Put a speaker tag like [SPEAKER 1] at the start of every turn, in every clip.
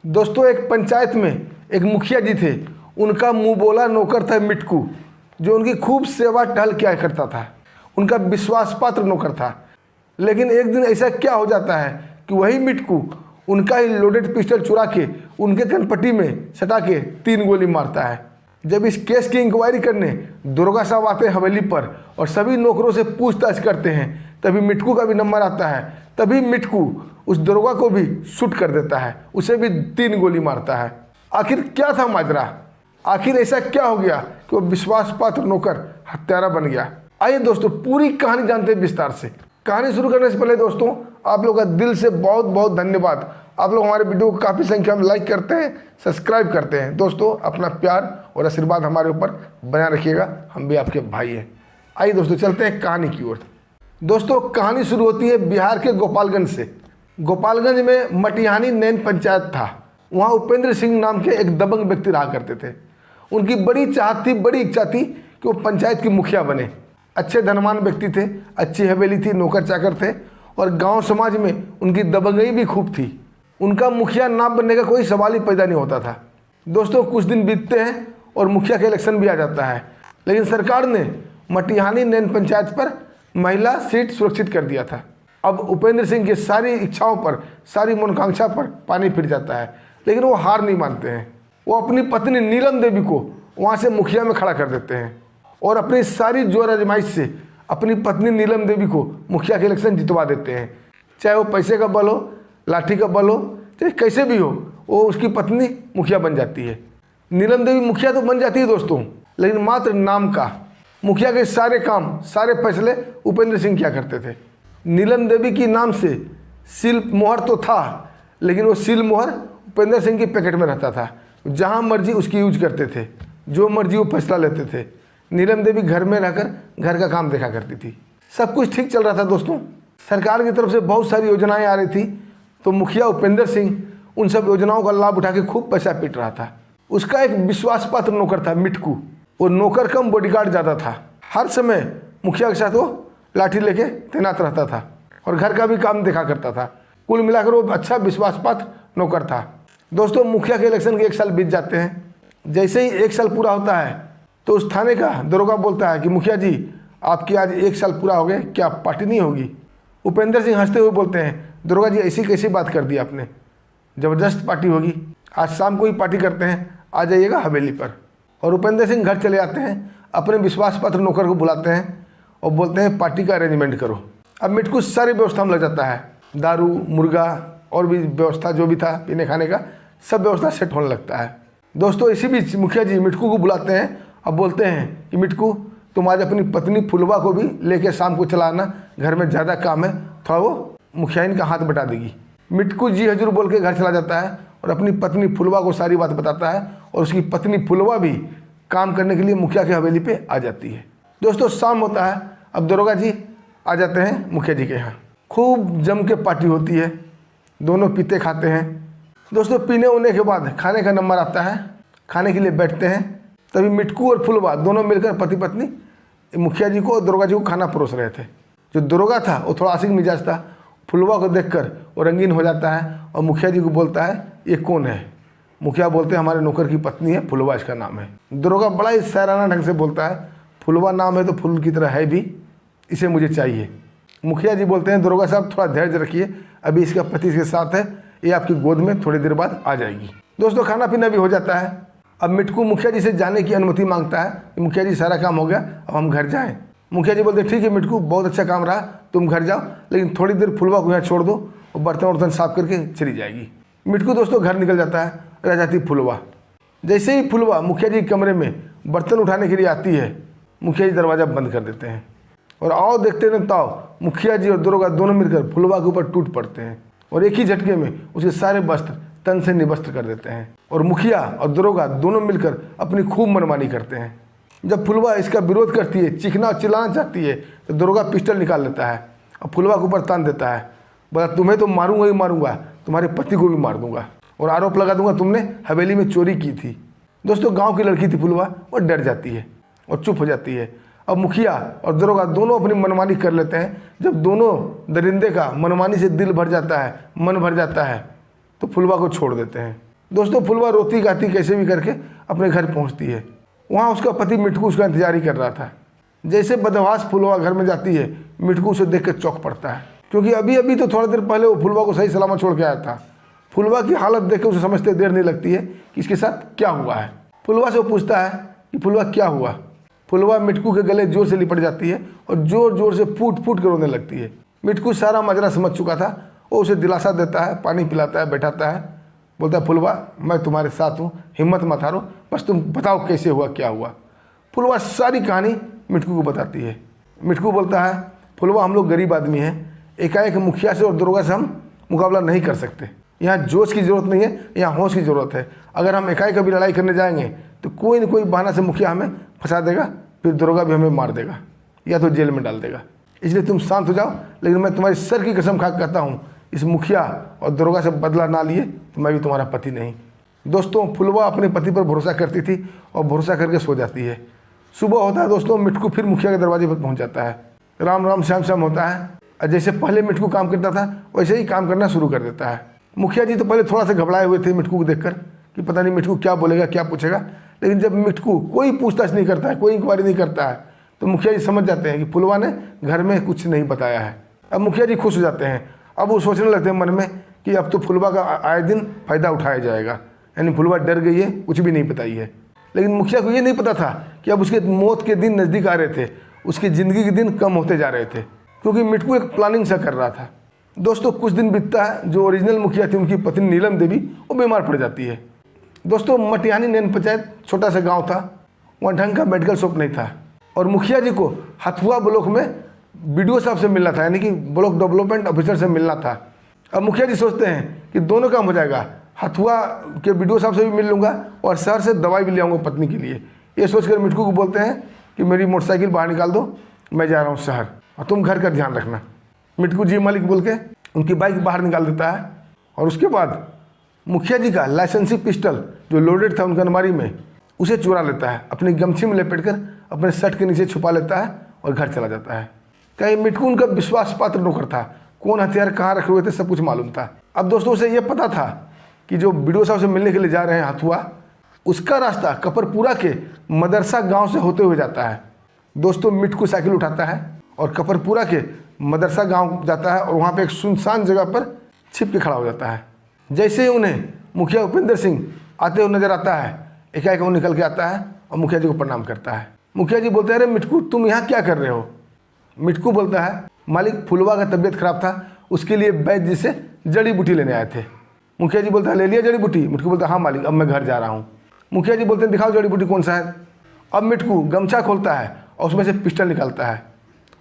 [SPEAKER 1] दोस्तों एक पंचायत में एक मुखिया जी थे, उनका मुंह बोला नौकर था मिटकू, जो उनकी खूब सेवा टहल किया करता था। उनका विश्वास पात्र नौकर था। लेकिन एक दिन ऐसा क्या हो जाता है कि वही मिटकू उनका ही लोडेड पिस्टल चुरा के उनके कनपट्टी में सटा के 3 गोली मारता है। जब इस केस की इंक्वायरी करने दरोगा साहब आते हैं हवेली पर और सभी नौकरों से पूछताछ करते हैं, तभी मिटकू का भी नंबर आता है। तभी मिटकू उस दरोगा को भी शूट कर देता है, उसे भी 3 गोली मारता है। आखिर क्या था माजरा? आखिर ऐसा क्या हो गया कि वो विश्वास पात्र नौकर हत्यारा बन गया? आइए दोस्तों पूरी कहानी जानते हैं विस्तार से। कहानी शुरू करने से पहले दोस्तों आप लोगों का दिल से बहुत बहुत धन्यवाद। आप लोग हमारे वीडियो को काफ़ी संख्या में लाइक करते हैं, सब्सक्राइब करते हैं। दोस्तों अपना प्यार और आशीर्वाद हमारे ऊपर बनाए रखिएगा, हम भी आपके भाई हैं। आइए दोस्तों चलते हैं कहानी की ओर। दोस्तों कहानी शुरू होती है बिहार के गोपालगंज से। गोपालगंज में मटिहानी नैन पंचायत था। वहाँ उपेंद्र सिंह नाम के एक दबंग व्यक्ति रहा करते थे। उनकी बड़ी चाहत थी, बड़ी इच्छा थी कि वो पंचायत की मुखिया बने। अच्छे धनवान व्यक्ति थे, अच्छी हवेली थी, नौकर चाकर थे और गांव समाज में उनकी दबंगई भी खूब थी। उनका मुखिया ना बनने का कोई सवाल ही पैदा नहीं होता था। दोस्तों कुछ दिन बीतते हैं और मुखिया का इलेक्शन भी आ जाता है, लेकिन सरकार ने मटिहानी नैन पंचायत पर महिला सीट सुरक्षित कर दिया था। अब उपेंद्र सिंह की सारी इच्छाओं पर, सारी मनोकांक्षा पर पानी फिर जाता है, लेकिन वो हार नहीं मानते हैं। वो अपनी पत्नी नीलम देवी को वहाँ से मुखिया में खड़ा कर देते हैं और अपनी सारी जोर आजमाइश से अपनी पत्नी नीलम देवी को मुखिया के इलेक्शन जितवा देते हैं। चाहे वो पैसे का बल हो, लाठी का बल हो, चाहे कैसे भी हो, वो उसकी पत्नी मुखिया बन जाती है। नीलम देवी मुखिया तो बन जाती है दोस्तों, लेकिन मात्र नाम का। मुखिया के सारे काम, सारे फैसले उपेंद्र सिंह क्या करते थे। नीलम देवी की नाम से सील मोहर तो था, लेकिन वो सील मोहर उपेंद्र सिंह की पैकेट में रहता था। जहाँ मर्जी उसकी यूज करते थे, जो मर्जी वो फैसला लेते थे। नीलम देवी घर में रहकर घर का काम देखा करती थी। सब कुछ ठीक चल रहा था दोस्तों। सरकार की तरफ से बहुत सारी योजनाएं आ रही थी, तो मुखिया उपेंद्र सिंह उन सब योजनाओं का लाभ उठा के खूब पैसा पीट रहा था। उसका एक विश्वास पात्र नौकर था मिटकू। वो नौकर कम बॉडीगार्ड ज़्यादा था। हर समय मुखिया के साथ वो लाठी लेके तैनात रहता था और घर का भी काम देखा करता था। कुल मिलाकर वो अच्छा विश्वास पात्र नौकर था। दोस्तों मुखिया के इलेक्शन के 1 साल बीत जाते हैं। जैसे ही 1 साल पूरा होता है तो उस थाने का दरोगा बोलता है कि मुखिया जी आपकी आज 1 साल पूरा हो गए, क्या पार्टी नहीं होगी? उपेंद्र सिंह हंसते हुए बोलते हैं, दरोगा जी ऐसी कैसी बात कर दी आपने, ज़बरदस्त पार्टी होगी, आज शाम को ही पार्टी करते हैं, आ जाइएगा हवेली पर। और उपेंद्र सिंह घर चले आते हैं, अपने विश्वास पात्र नौकर को बुलाते हैं और बोलते हैं पार्टी का अरेंजमेंट करो। अब मिटकू सारी व्यवस्था में लग जाता है। दारू, मुर्गा और भी व्यवस्था जो भी था पीने खाने का, सब व्यवस्था सेट होने लगता है। दोस्तों इसी बीच मुखिया जी मिटकू को बुलाते हैं और बोलते हैं कि मिटकू तुम आज अपनी पत्नी फुलवा को भी लेके शाम को चला आना, घर में ज़्यादा काम है, थोड़ा वो मुखियाइन का हाथ बटा देगी। मिटकू जी हजूर बोल के घर चला जाता है और अपनी पत्नी फुलवा को सारी बात बताता है और उसकी पत्नी फुलवा भी काम करने के लिए मुखिया की हवेली पे आ जाती है। दोस्तों शाम होता है, अब दरोगा जी आ जाते हैं मुखिया जी के यहाँ। खूब जम के पार्टी होती है, दोनों पीते खाते हैं। दोस्तों पीने होने के बाद खाने का नंबर आता है, खाने के लिए बैठते हैं। तभी मिटकू और फुलवा दोनों मिलकर पति पत्नी मुखिया जी को और दरोगा जी को खाना परोस रहे थे। जो दरोगा था वो थोड़ा आशिक मिजाज था, फुलवा को देखकर वो रंगीन हो जाता है और मुखिया जी को बोलता है ये कौन है? मुखिया बोलते हैं हमारे नौकर की पत्नी है, फुलवा इसका नाम है। दरोगा बड़ा ही सैराना ढंग से बोलता है फुलवा नाम है तो फूल की तरह है भी, इसे मुझे चाहिए। मुखिया जी बोलते हैं दरोगा साहब थोड़ा धैर्य रखिए, अभी इसका पति इसके साथ है, ये आपकी गोद में थोड़ी देर बाद आ जाएगी। दोस्तों खाना पीना भी हो जाता है। अब मिटकू मुखिया जी से जाने की अनुमति मांगता है कि मुखिया जी सारा काम हो गया, अब हम घर जाएं। मुखिया जी बोलते हैं ठीक है मिटकू, बहुत अच्छा काम रहा, तुम घर जाओ, लेकिन थोड़ी देर फुलवा को यहाँ छोड़ दो और बर्तन वर्तन साफ करके चली जाएगी। मिटकू दोस्तों घर निकल जाता है, रह जाती फुलवा। जैसे ही फुलवा मुखिया जी के कमरे में बर्तन उठाने के लिए आती है, मुखिया जी दरवाज़ा बंद कर देते हैं और आओ देखते न ताओ मुखिया जी और दरोगा दोनों मिलकर फुलवा के ऊपर टूट पड़ते हैं और एक ही झटके में उसके सारे वस्त्र तन से निवस्त्र कर देते हैं। और मुखिया और दरोगा दोनों मिलकर अपनी खूब मनमानी करते हैं। जब फुलवा इसका विरोध करती है, चीखना और चिल्लाना चाहती है, तो दरोगा पिस्टल निकाल लेता है और फुलवा के ऊपर तान देता है, बोला तुम्हें तो मारूंगा ही मारूंगा, तुम्हारे पति को भी मार दूंगा और आरोप लगा दूंगा तुमने हवेली में चोरी की थी। दोस्तों गाँव की लड़की थी फुलवा, वो डर जाती है और चुप हो जाती है। अब मुखिया और दरोगा दोनों अपनी मनमानी कर लेते हैं। जब दोनों दरिंदे का मनमानी से दिल भर जाता है, मन भर जाता है, तो फुलवा को छोड़ देते हैं। दोस्तों फुलवा रोती गाती कैसे भी करके अपने घर पहुंचती है। वहाँ उसका पति मिठकू उसका इंतजार ही कर रहा था। जैसे बदहवास फुलवा घर में जाती है, मिठकू उसे देख कर चौंक पड़ता है, क्योंकि अभी अभी तो थोड़ा देर पहले वो फुलवा को सही सलामत छोड़ के आया था। फुलवा की हालत देख कर उसे समझते देर नहीं लगती है कि इसके साथ क्या हुआ है। फुलवा से वो पूछता है कि फुलवा क्या हुआ। फुलवा मिठकू के गले जोर से लिपट जाती है और जोर जोर से फूट फूट कर रोने लगती है। मिठकू सारा माजरा समझ चुका था। वो उसे दिलासा देता है, पानी पिलाता है, बैठाता है, बोलता है फुलवा मैं तुम्हारे साथ हूँ, हिम्मत मत हारो, बस तुम बताओ कैसे हुआ, क्या हुआ। फुलवा सारी कहानी मिठकू को बताती है। मिठकू बोलता है फुलवा हम लोग गरीब आदमी हैं, एकाएक मुखिया से और दरोगा से हम मुकाबला नहीं कर सकते। यहाँ जोश की ज़रूरत नहीं है, यहाँ होश की ज़रूरत है। अगर हम एकाएक कभी लड़ाई करने जाएंगे तो कोई न कोई बहाना से मुखिया हमें फंसा देगा, फिर दरोगा भी हमें मार देगा या तो जेल में डाल देगा। इसलिए तुम शांत हो जाओ, लेकिन मैं तुम्हारी सर की कसम खा कहता हूँ, इस मुखिया और दरोगा से बदला ना लिए तो मैं भी तुम्हारा पति नहीं। दोस्तों फुलवा अपने पति पर भरोसा करती थी और भरोसा करके सो जाती है। सुबह होता है दोस्तों, मिठकू फिर मुखिया के दरवाजे पर पहुँच जाता है। राम राम श्याम श्याम होता है और जैसे पहले मिठकू काम करता था वैसे ही काम करना शुरू कर देता है। मुखिया जी तो पहले थोड़ा सा घबराए हुए थे मिठकू को देखकर कि पता नहीं मिठकू क्या बोलेगा, क्या पूछेगा, लेकिन जब मिठकू कोई पूछताछ नहीं करता है, कोई इंक्वायरी नहीं करता है, तो मुखिया जी समझ जाते हैं कि फुलवा ने घर में कुछ नहीं बताया है। अब मुखिया जी खुश हो जाते हैं। अब वो सोचने लगते हैं मन में कि अब तो फुलवा का आए दिन फ़ायदा उठाया जाएगा, यानी फुलवा डर गई है, कुछ भी नहीं बताई है। लेकिन मुखिया को ये नहीं पता था कि अब उसके मौत के दिन नज़दीक आ रहे थे, उसकी ज़िंदगी के दिन कम होते जा रहे थे, क्योंकि मिठकू एक प्लानिंग सा कर रहा था। दोस्तों कुछ दिन बीतता है, जो ओरिजिनल मुखिया थी उनकी पत्नी नीलम देवी वो बीमार पड़ जाती है। दोस्तों मटिहानी नैन पंचायत छोटा सा गांव था, वहाँ ढंग का मेडिकल शॉप नहीं था और मुखिया जी को हथुआ ब्लॉक में BDO साहब से मिलना था, यानी कि ब्लॉक डेवलपमेंट ऑफिसर से मिलना था। अब मुखिया जी सोचते हैं कि दोनों काम हो जाएगा, हथुआ के BDO साहब से भी मिल लूँगा और शहर से दवाई भी ले आऊँगा पत्नी के लिए। ये सोचकर मिठकू को बोलते हैं कि मेरी मोटरसाइकिल बाहर निकाल दो, मैं जा रहा हूँ शहर और तुम घर का ध्यान रखना। मिठकू जी मालिक बोल के उनकी बाइक बाहर निकाल देता है और उसके बाद मुखिया जी का लाइसेंसी पिस्टल जो लोडेड था उनकी अलमारी में, उसे चुरा लेता है, अपनी गमछी में लपेटकर अपने शर्ट के नीचे छुपा लेता है और घर चला जाता है। कहीं मिठकू उनका विश्वास पात्र नौकर था, कौन हथियार कहाँ रखे हुए थे सब कुछ मालूम था। अब दोस्तों उसे ये पता था कि जो BDO साहब से मिलने के लिए जा रहे हैं हथुआ, उसका रास्ता कपरपुरा के मदरसा गांव से होते हुए जाता है। दोस्तों मिठकू साइकिल उठाता है और कपरपुरा के मदरसा गांव जाता है और वहाँ पे एक सुनसान जगह पर छिप के खड़ा हो जाता है। जैसे ही उन्हें मुखिया उपेंद्र सिंह आते हुए नजर आता है, एकाएक वो निकल के आता है और मुखिया जी को प्रणाम करता है। मुखिया जी बोलते हैं अरे मिठकू तुम यहाँ क्या कर रहे हो। मिठकू बोलता है मालिक फुलवा का तबीयत खराब था, उसके लिए वैद्य जी से जड़ी बूटी लेने आए थे। मुखिया जी बोलता है ले लिया जड़ी बूटी। मिठकू बोलता है हाँ मालिक अब मैं घर जा रहा हूँ। मुखिया जी बोलते हैं दिखाओ जड़ी बूटी कौन सा है। अब मिठकू गमछा खोलता है और उसमें से पिस्टल निकालता है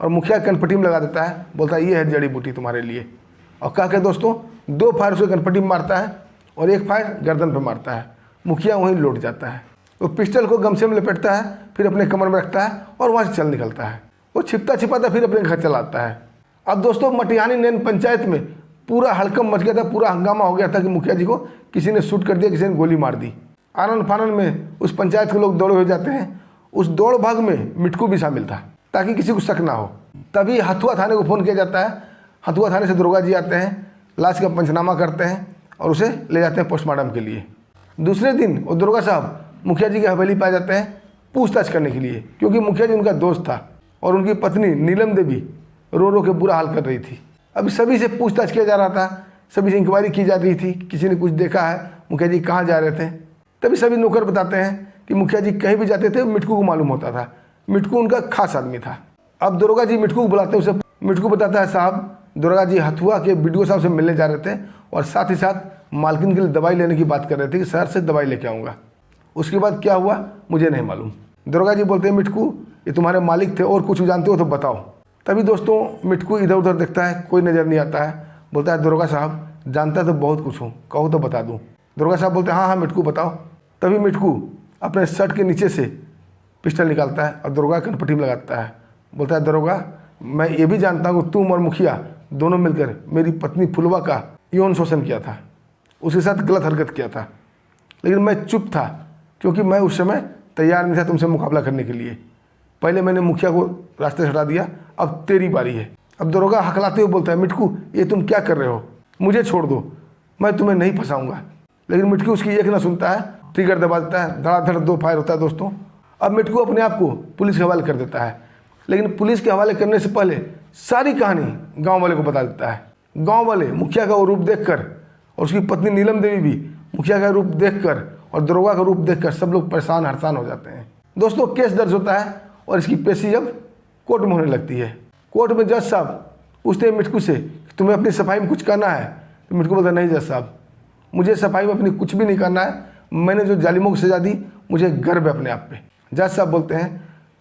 [SPEAKER 1] और मुखिया कनपट्टी में लगा देता है, बोलता है ये है जड़ी बूटी तुम्हारे लिए। और कह के दोस्तों 2 फायर उसके कनपट्टी में मारता है और 1 फायर गर्दन पर मारता है। मुखिया वहीं लौट जाता है। वो पिस्टल को गमछे में लपेटता है, फिर अपने कमर में रखता है और वहाँ से चल निकलता है। वो छिपता छिपाता फिर अपने घर चला आता है। अब दोस्तों मटिहानी नैन पंचायत में पूरा हड़कम मच गया था, पूरा हंगामा हो गया था कि मुखिया जी को किसी ने शूट कर दिया, किसी ने गोली मार दी। आनंद फानंद में उस पंचायत के लोग दौड़े हो जाते हैं। उस दौड़ भाग में मिठकू भी शामिल था ताकि किसी को शक ना हो। तभी हथुआ थाने को फ़ोन किया जाता है। हथुआ थाने से दरोगा जी आते हैं, लाश का पंचनामा करते हैं और उसे ले जाते हैं पोस्टमार्टम के लिए। दूसरे दिन वो दरोगा साहब मुखिया जी की हवेली पाए जाते हैं पूछताछ करने के लिए, क्योंकि मुखिया जी उनका दोस्त था और उनकी पत्नी नीलम देवी रो रो के बुरा हाल कर रही थी। अभी सभी से पूछताछ किया जा रहा था, सभी से इंक्वायरी की जा रही थी, किसी ने कुछ देखा है, मुखिया जी कहाँ जा रहे थे। तभी सभी नौकर बताते हैं कि मुखिया जी कहीं भी जाते थे मिठकू को मालूम होता था, मिठकू उनका खास आदमी था। अब दरोगा जी मिठकू को बुलाते हैं, उसे मिठकू बताता है साहब दरोगा जी हथुआ के BDO साहब से मिलने जा रहे थे और साथ ही साथ मालकिन के लिए दवाई लेने की बात कर रहे थे कि शहर से दवाई लेके आऊँगा। उसके बाद क्या हुआ मुझे नहीं मालूम। दरोगा जी बोलते हैं मिठकू ये तुम्हारे मालिक थे और कुछ जानते हो तो बताओ। तभी दोस्तों मिठकू इधर उधर देखता है, कोई नज़र नहीं आता है। बोलता है दरोगा साहब जानता तो बहुत कुछ हूँ, कहो तो बता दूँ। दरोगा साहब बोलते हैं हाँ हाँ मिठकू बताओ। तभी मिठकू अपने शर्ट के नीचे से पिस्टल निकालता है और दरोगा कनपट्टी में लगाता है। बोलता है दरोगा मैं ये भी जानता हूँ तुम और मुखिया दोनों मिलकर मेरी पत्नी फुलवा का यौन शोषण किया था, उसके साथ गलत हरकत किया था, लेकिन मैं चुप था क्योंकि मैं उस समय तैयार नहीं था तुमसे मुकाबला करने के लिए। पहले मैंने मुखिया को रास्ते से हटा दिया, अब तेरी बारी है। अब दरोगा हकलाते हुए बोलता है मिठकू ये तुम क्या कर रहे हो, मुझे छोड़ दो, मैं तुम्हें नहीं फंसाऊंगा। लेकिन मिट्टू उसकी एक ना सुनता है, ट्रिगर दबा देता है, धड़ाधड़ 2 फायर होता है दोस्तों। अब मिट्टू अपने आप को पुलिस के हवाले कर देता है, लेकिन पुलिस के हवाले करने से पहले सारी कहानी गांव वाले को बता देता है। गांव वाले मुखिया का वो रूप देखकर और उसकी पत्नी नीलम देवी भी मुखिया का रूप देखकर और दरोगा का रूप देखकर सब लोग परेशान हरसान हो जाते हैं। दोस्तों केस दर्ज होता है और इसकी पेशी अब कोर्ट में होने लगती है। कोर्ट में जज साहब पूछते हैं मिट्टू से कि तुम्हें अपनी सफाई में कुछ करना है, तो मिट्टू बोलता नहीं जज साहब, मुझे सफाई में अपनी कुछ भी नहीं करना है, मैंने जो जालिमों को सजा दी मुझे गर्व है अपने आप पे। जज साहब बोलते हैं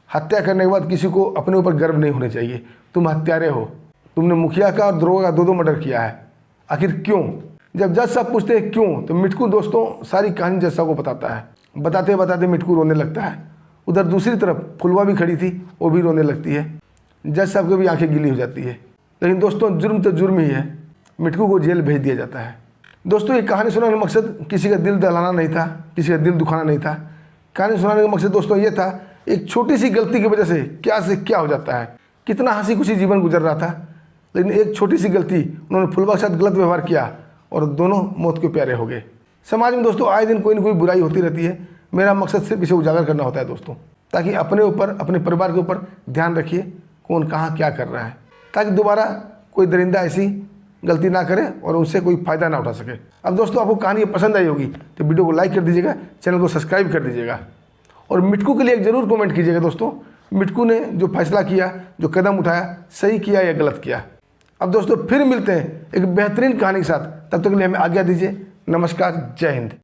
[SPEAKER 1] हत्या करने के बाद किसी को अपने ऊपर गर्व नहीं होना चाहिए, तुम हत्यारे हो, तुमने मुखिया का और दरोगा का 2 मर्डर किया है, आखिर क्यों? जब जज साहब पूछते हैं क्यों, तो मिट्टू दोस्तों सारी कहानी जज साहब को बताता है। बताते बताते मिट्टू रोने लगता है। उधर दूसरी तरफ फुलवा भी खड़ी थी, वो भी रोने लगती है। जज साहब की भी आंखें गीली हो जाती है। लेकिन दोस्तों जुर्म तो जुर्म ही है, मिट्टू को जेल भेज दिया जाता है। दोस्तों ये कहानी सुनाने का मकसद किसी का दिल दहलाना नहीं था, किसी का दिल दुखाना नहीं था। कहानी सुनाने का मकसद दोस्तों ये था एक छोटी सी गलती की वजह से क्या हो जाता है। कितना हंसी खुशी जीवन गुजर रहा था, लेकिन एक छोटी सी गलती उन्होंने फुलवा के साथ गलत व्यवहार किया और दोनों मौत के प्यारे हो गए। समाज में दोस्तों आए दिन कोई ना कोई बुराई होती रहती है। मेरा मकसद सिर्फ इसे उजागर करना होता है दोस्तों, ताकि अपने ऊपर अपने परिवार के ऊपर ध्यान रखिए कौन कहाँ क्या कर रहा है, ताकि दोबारा कोई दरिंदा ऐसी गलती ना करे और उससे कोई फ़ायदा ना उठा सके। अब दोस्तों आपको कहानी पसंद आई होगी तो वीडियो को लाइक कर दीजिएगा, चैनल को सब्सक्राइब कर दीजिएगा और मिट्टू के लिए एक ज़रूर कमेंट कीजिएगा दोस्तों, मिट्टू ने जो फैसला किया, जो कदम उठाया, सही किया या गलत किया। अब दोस्तों फिर मिलते हैं एक बेहतरीन कहानी के साथ, तब तक के लिए हमें आज्ञा दीजिए। नमस्कार, जय हिंद।